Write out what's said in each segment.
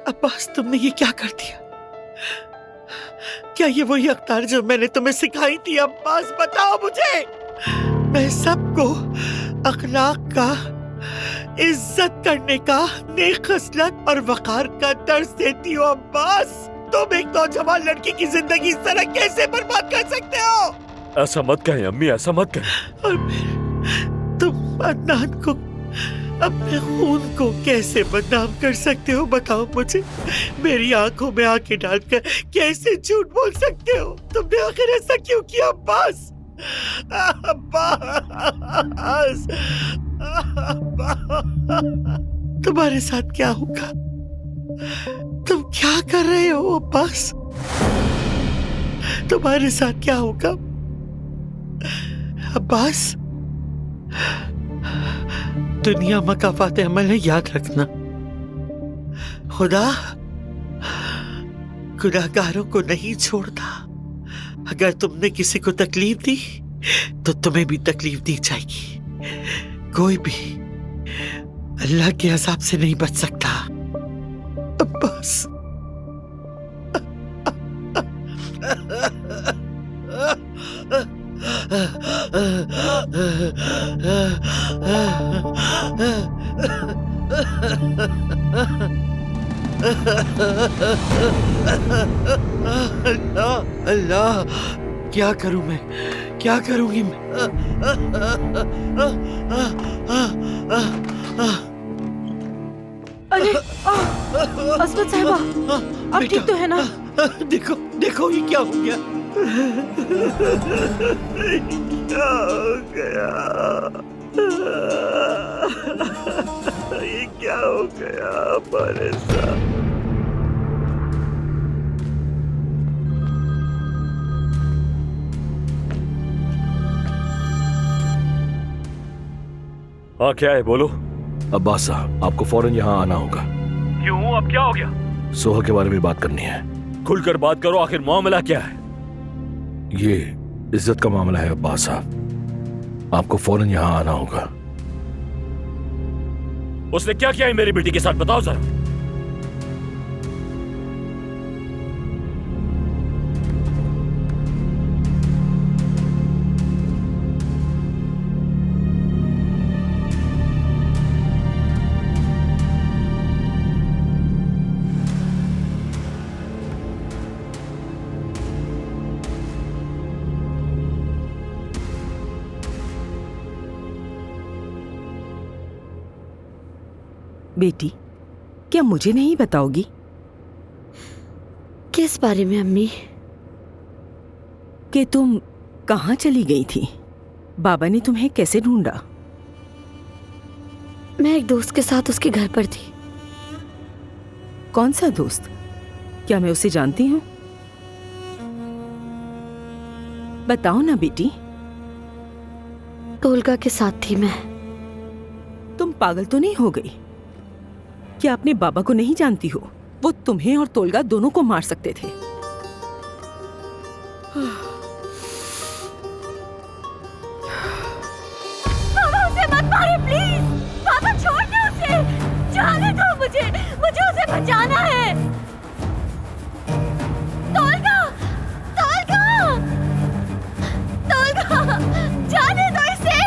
अब्बास, तुमने ये क्या कर दिया? क्या ये वही अख्तार जो मैंने तुम्हें सिखाई थी? अब्बास बताओ मुझे। मैं सबको अखलाक का, इज्जत करने का, नेक खसलत और वकार का दर्स देती हो। अब्बास, तुम एक नौजवान लड़की की जिंदगी इस तरह कैसे बर्बाद कर सकते हो? ऐसा मत कहें अम्मी, ऐसा मत कहें। और फिर तुम अदनान को, अपने खून को कैसे बदनाम कर सकते हो? बताओ मुझे। मेरी आंखों में आंखें डालकर कैसे झूठ बोल सकते हो? तुमने आखिर ऐसा क्यों किया अब्बास? अब्बास, तुम्हारे साथ क्या होगा? तुम क्या कर रहे हो अब्बास? तुम्हारे साथ क्या होगा अब्बास? दुनिया मकाफात अमल है, याद रखना। खुदा गुनाहगारों को नहीं छोड़ता। अगर तुमने किसी को तकलीफ दी तो तुम्हें भी तकलीफ दी जाएगी। कोई भी अल्लाह के अज़ाब से नहीं बच सकता अब्बास। अल्लाह, अल्लाह, क्या करूं मैं? क्या करूंगी मैं? अरे असमत साहिबा, आप ठीक तो है ना? देखो देखो, ये क्या हो गया? क्या हो गया? ये क्या हो गया हमारे साथ? हाँ, क्या है, बोलो। अब्बास साहब, आपको फौरन यहाँ आना होगा। क्यों, अब क्या हो गया? सोहा के बारे में बात करनी है। खुलकर बात करो, आखिर मामला क्या है? ये इज्जत का मामला है अब्बास साहब, आपको फौरन यहाँ आना होगा। उसने क्या किया है मेरी बेटी के साथ, बताओ जरा। बेटी, क्या मुझे नहीं बताओगी? किस बारे में अम्मी? कि तुम कहाँ चली गई थी? बाबा ने तुम्हें कैसे ढूंढा? मैं एक दोस्त के साथ उसके घर पर थी। कौन सा दोस्त? क्या मैं उसे जानती हूँ? बताओ ना बेटी। तोलगा के साथ थी मैं। तुम पागल तो नहीं हो गई? क्या अपने बाबा को नहीं जानती हो? वो तुम्हें और तोलगा दोनों को मार सकते थे। बाबा, उसे मत मारे प्लीज। बाबा, छोड़ दो उसे। जाने दो मुझे उसे बचाना है। तोलगा, तोलगा, तोलगा, जाने दो इसे।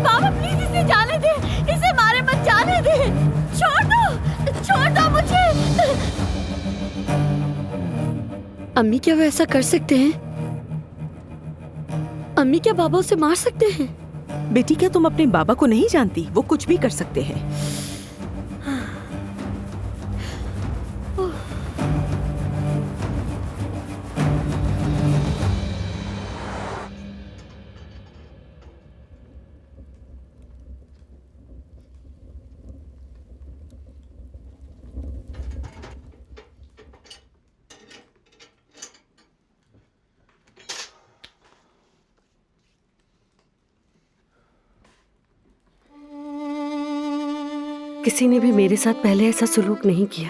बाबा प्लीज, इसे जाने दे। इसे मारे मत, जाने दे। छोड़ दो मुझे। अम्मी, क्या वो ऐसा कर सकते हैं? अम्मी, क्या बाबा उसे मार सकते हैं? बेटी, क्या तुम अपने बाबा को नहीं जानती? वो कुछ भी कर सकते हैं। किसी ने भी मेरे साथ पहले ऐसा सुलूक नहीं किया।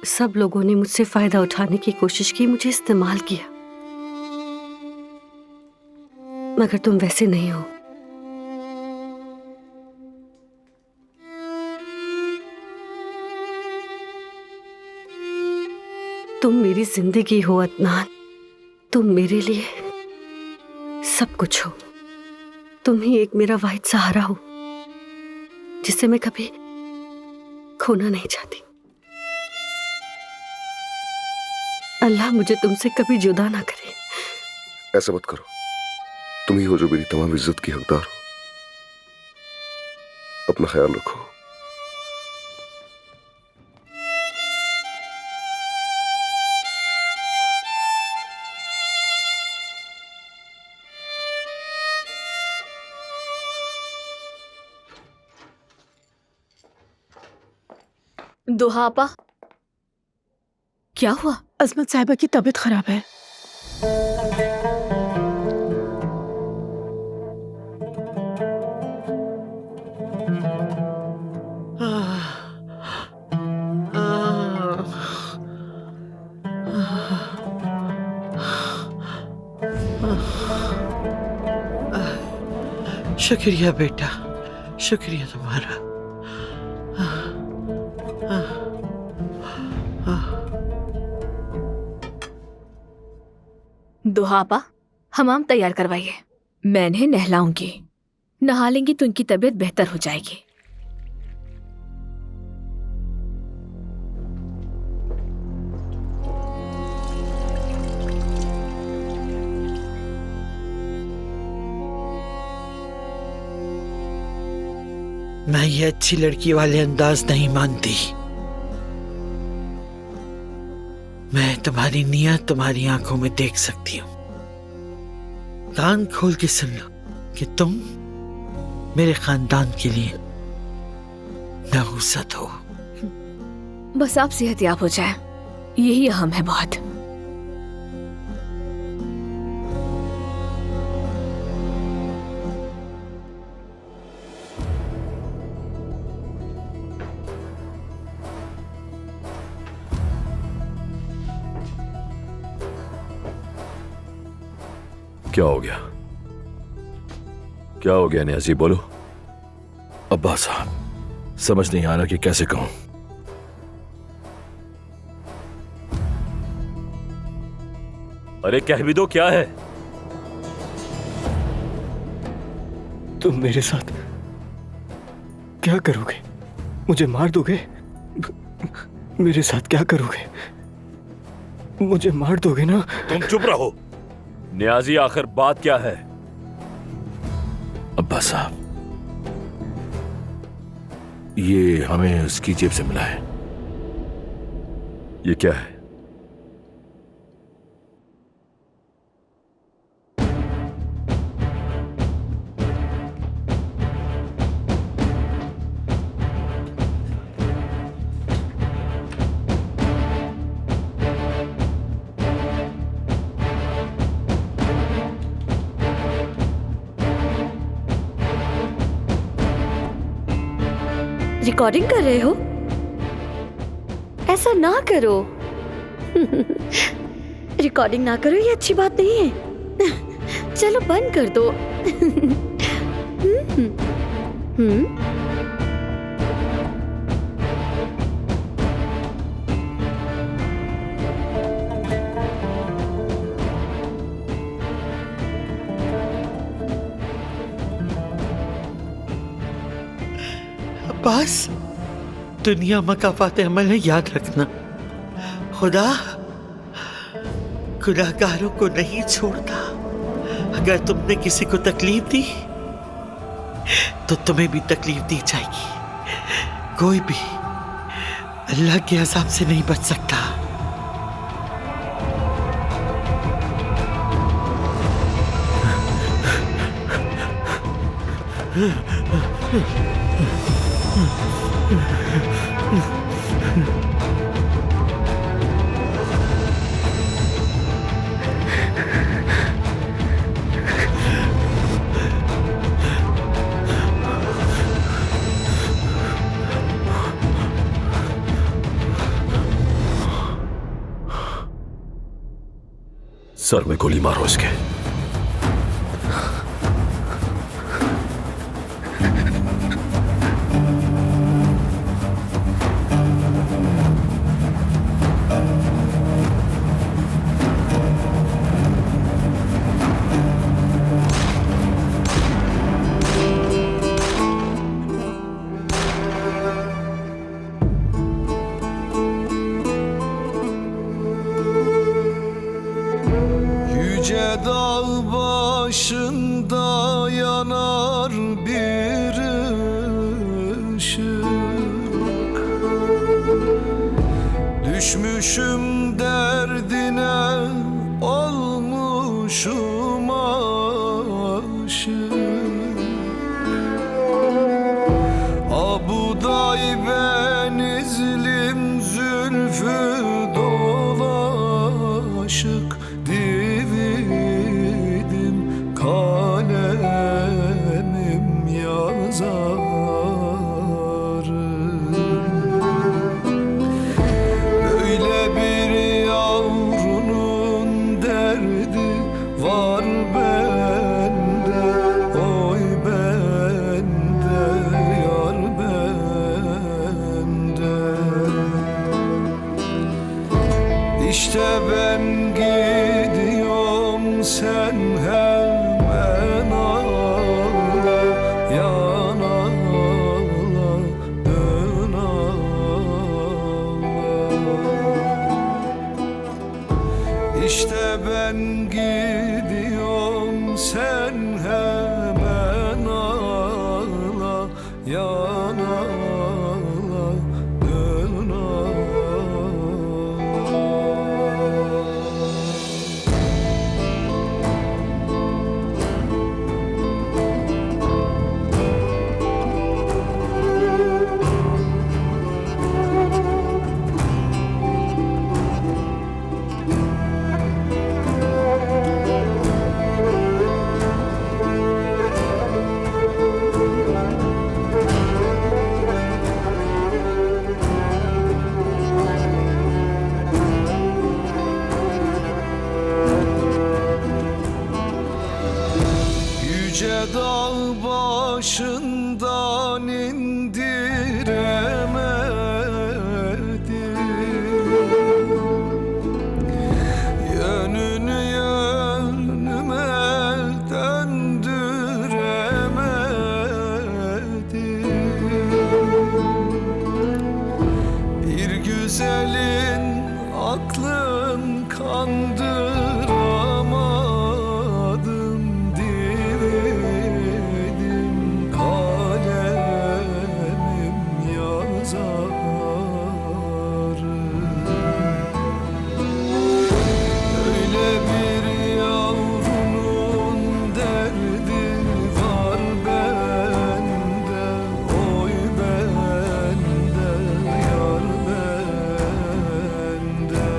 सब लोगों ने मुझसे फायदा उठाने की कोशिश की, मुझे इस्तेमाल किया। मगर तुम वैसे नहीं हो। तुम मेरी जिंदगी हो अदनान, तुम मेरे लिए सब कुछ हो। तुम ही एक मेरा वाहिद सहारा हो जिसे मैं कभी खोना नहीं चाहती। अल्लाह मुझे तुमसे कभी जुदा ना करे। ऐसा मत करो, तुम ही हो जो मेरी तमाम इज्जत की हकदार हो। अपना ख्याल रखो। दुहा आपा, क्या हुआ? अजमत साहिबा की तबीयत खराब है। शुक्रिया बेटा, शुक्रिया तुम्हारा। दुहा आपा, हमाम तैयार करवाइए। मैं इन्हें नहलाऊंगी, नहा लेंगी तो इनकी तबीयत बेहतर हो जाएगी। मैं ये अच्छी लड़की वाले अंदाज नहीं मानती। मैं तुम्हारी नियत तुम्हारी आंखों में देख सकती हूँ। कान खोल के सुन लो कि तुम मेरे खानदान के लिए नहूसत हो। बस आप सेहतयाब हो जाए, यही अहम है बहुत। क्या हो गया? क्या हो गया नियाजी, बोलो। अब्बास साहब, समझ नहीं आ रहा कि कैसे कहूं। अरे कह भी दो, क्या है? तुम मेरे साथ क्या करोगे? मुझे मार दोगे? मेरे साथ क्या करोगे? मुझे मार दोगे ना? तुम चुप रहो। नियाजी, आखिर बात क्या है? अब्बास साहब, ये हमें उसकी जेब से मिला है। ये क्या है? रिकॉर्डिंग कर रहे हो? ऐसा ना करो। रिकॉर्डिंग ना करो, ये अच्छी बात नहीं है। चलो बंद कर दो। अब्बास, दुनिया मकाफात अमल है, याद रखना। खुदा गुनाहगारों को नहीं छोड़ता। अगर तुमने किसी को तकलीफ दी तो तुम्हें भी तकलीफ दी जाएगी। कोई भी अल्लाह के अज़ाब से नहीं बच सकता। सर में गोली मारो इसके। dağ başında yanar bir ışık. Düşmüşüm derdine, olmuşum aşık. Abuday benizlim, zülfü dolaşık. Dividim kalemim yazarım. Böyle bir yavrunun derdi var bende, oy bende, yar bende. İşte ben gidiyorum, sen hemen ağla, yan ağla, dön ağla. İşte ben gidiyorum, sen hemen ağla, yan ağla, dön ağla. Yüce dağ başından indiremedim, yönünü yönüme döndüremedim. Bir güzelin aklın kandıramadım. Dividim kalemim yazarım. Öyle bir yavrunun derdi var bende, oy bende, yar bende.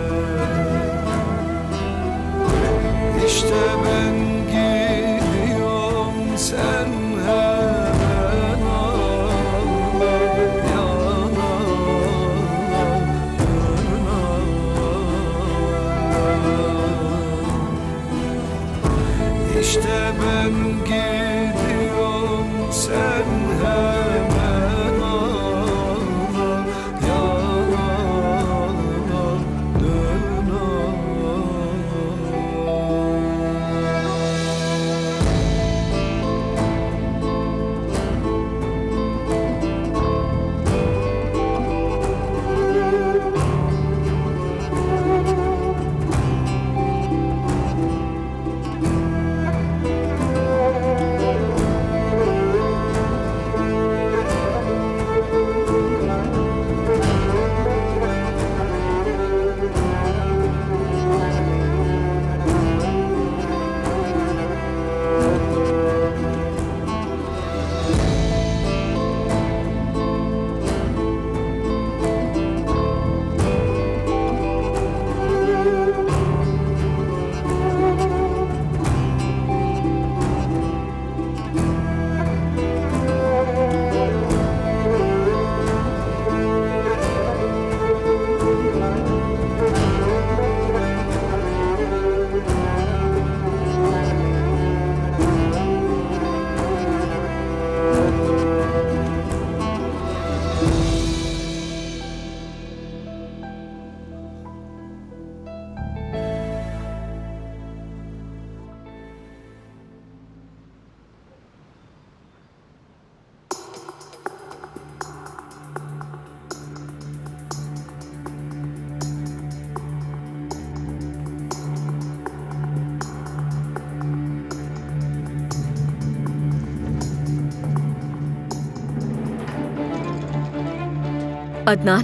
Adnan,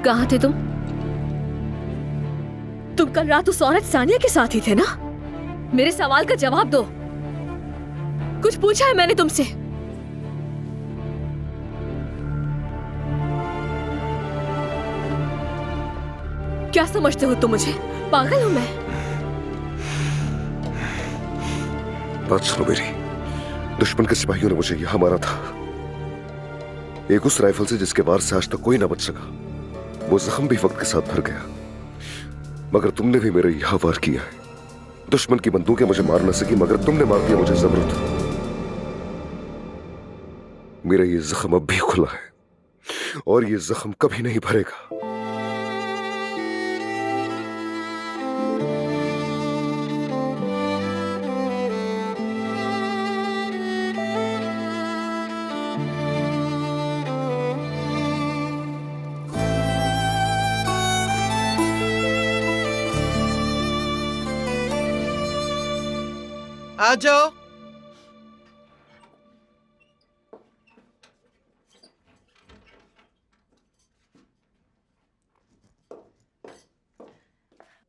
कहाँ थे तुम? तुम कल रात उस औरत सानिया के साथ ही थे ना? मेरे सवाल का जवाब दो। कुछ पूछा है मैंने तुमसे? क्या समझते हो तुम मुझे? पागल हूं मैं? बात सुनो मेरी। दुश्मन के सिपाहियों ने मुझे यहां मारा था, एक उस राइफल से जिसके वार से आज तक कोई ना बच सका। वो जख्म भी वक्त के साथ भर गया, मगर तुमने भी मेरे यहां वार किया है। दुश्मन की बंदूकें मुझे मार न सकी, मगर तुमने मार दिया मुझे ज़मरुद। मेरा ये जख्म अब भी खुला है और ये जख्म कभी नहीं भरेगा। आ जाओ।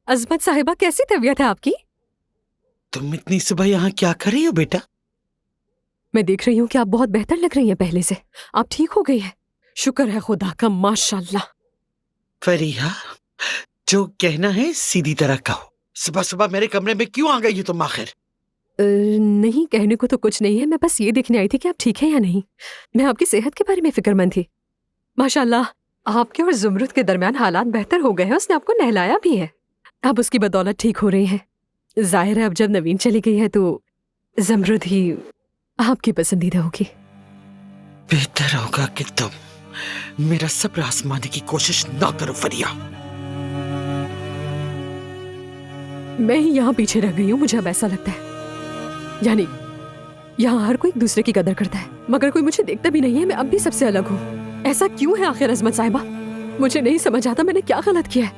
अजमत साहिबा, कैसी तबीयत है आपकी? तुम इतनी सुबह यहाँ क्या कर रही हो बेटा? मैं देख रही हूँ कि आप बहुत बेहतर लग रही हैं पहले से। आप ठीक हो गई हैं। शुक्र है खुदा का, माशाल्लाह। फरीहा, जो कहना है सीधी तरह कहो। सुबह सुबह मेरे कमरे में क्यों आ गई हो तुम आखिर? नहीं, कहने को तो कुछ नहीं है। मैं बस ये देखने आई थी कि आप ठीक है या नहीं। मैं आपकी सेहत के बारे में फिक्रमंद थी। माशाल्लाह, आपके और ज़मरुद के दरमियान हालात बेहतर हो गए हैं। उसने आपको नहलाया भी है। अब उसकी बदौलत ठीक हो रही हैं। जाहिर है अब जब नवीन चली गई है तो ज़मरुद ही आपकी पसंदीदा होगी। बेहतर होगा कि तुम मेरा सब्र आजमाने की कोशिश ना करो फरिया। मैं ही यहाँ पीछे रह गई हूँ, मुझे अब ऐसा लगता है। यानी यहाँ हर कोई एक दूसरे की कदर करता है, मगर कोई मुझे देखता भी नहीं है। मैं अब भी सबसे अलग हूँ। ऐसा क्यों है आखिर अजमत साहिबा? मुझे नहीं समझ आता मैंने क्या गलत किया है।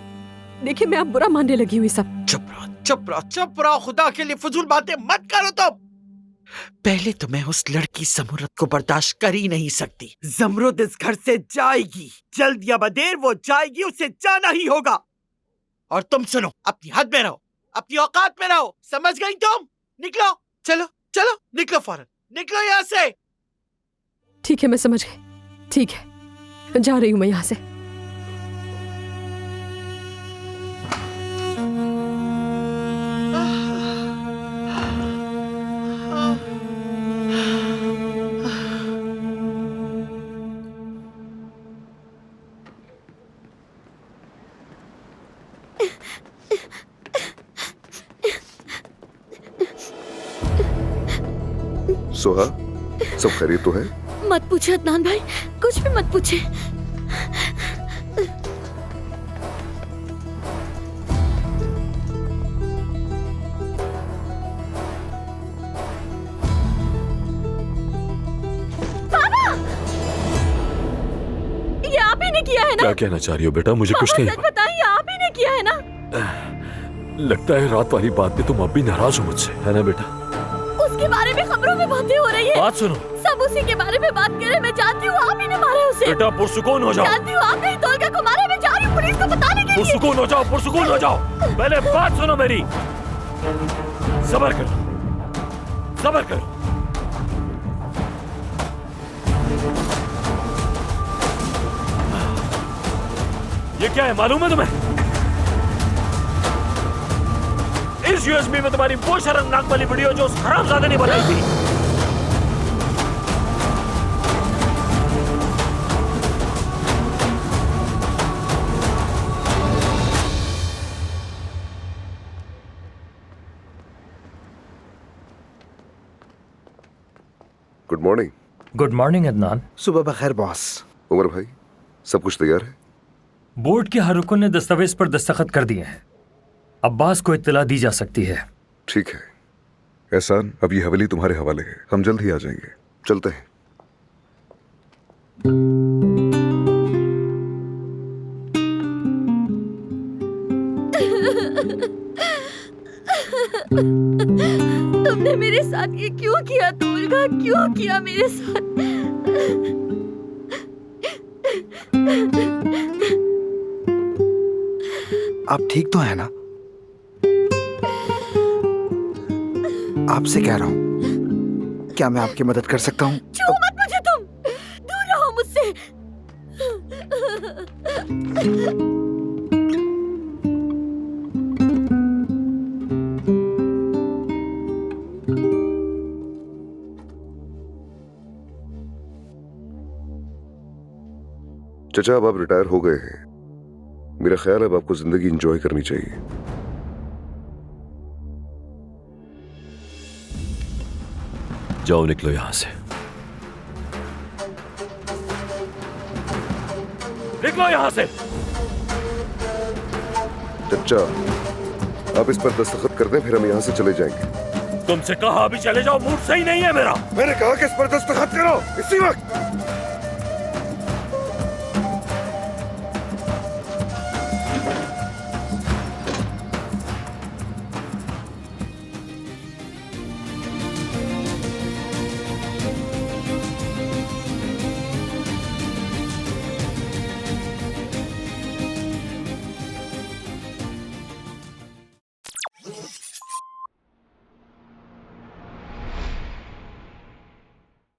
देखिए, मैं अब बुरा मानने लगी हूँ। सब चुप रहो, चुप रहो, चुप रहो। खुदा के लिए फजूल बातें मत करो तुम। पहले तो मैं उस लड़की ज़मरुद को बर्दाश्त कर ही नहीं सकती। ज़मरुद इस घर से जाएगी, जल्द या बदेर वो जाएगी, उसे जाना ही होगा। और तुम सुनो, अपनी हद में रहो, अपनी औकात में रहो, समझ गई तुम? निकलो, चलो चलो, निकलो फौरन, निकलो यहाँ से। ठीक है, मैं समझ गई। ठीक है, जा रही हूँ मैं यहाँ से। सोहा, सब खैरियत तो है? मत पूछे अदनान भाई, कुछ भी मत पूछे। पापा, ये आप ही ने किया है ना? क्या कहना चाह रही हो बेटा? मुझे कुछ नहीं। सच बताइए, आप ही ने किया है ना? लगता है रात वाली बात पे तुम अब भी नाराज हो मुझसे, है ना बेटा? उसके बारे में खबरों में बातें हो रही है। बात सुनो, सब उसी के बारे में बात कर रहे हैं। मैं जानती हूँ आप ही ने मारा है उसे। बेटा पुरसुकून हो जाओ। जानती हूँ आप नहीं, तोलगा को मारा। मैं जा रही हूँ पुलिस को बताने के लिए। पुरसुकून हो जाओ, पुरसुकून हो जाओ। पहले बात सुनो मेरी। सब्र करो, सब्र करो। ये क्या है मालूम है तुम्हें? इस यूएसबी में तुम्हारी वो शर्मनाक वाली वीडियो जो उस हरामजादे ने बनाई थी। Good morning. Good morning Adnan. सुबह बखैर बॉस। उमर भाई, सब कुछ तैयार है? बोर्ड के हर रुकन ने दस्तावेज पर दस्तखत कर दिए हैं। अब्बास को इत्तला दी जा सकती है। ठीक है एहसान, अब ये हवेली तुम्हारे हवाले है। हम जल्द ही आ जाएंगे। चलते हैं। तुमने मेरे साथ ये क्यों किया तोलगा? क्यों किया मेरे साथ? आप ठीक तो है ना? आपसे कह रहा हूं, क्या मैं आपकी मदद कर सकता हूं? छुओ मत मुझे तुम, दूर रहो मुझसे। चचा, अब आप रिटायर हो गए हैं। मेरा ख्याल है अब आपको जिंदगी एंजॉय करनी चाहिए। जाओ, निकलो यहां से, निकलो यहां से। चचा, आप इस पर दस्तखत कर दें, फिर हम यहां से चले जाएंगे। तुमसे कहा अभी चले जाओ, मूड सही नहीं है मेरा। मैंने कहा कि इस पर दस्तखत करो इसी वक्त।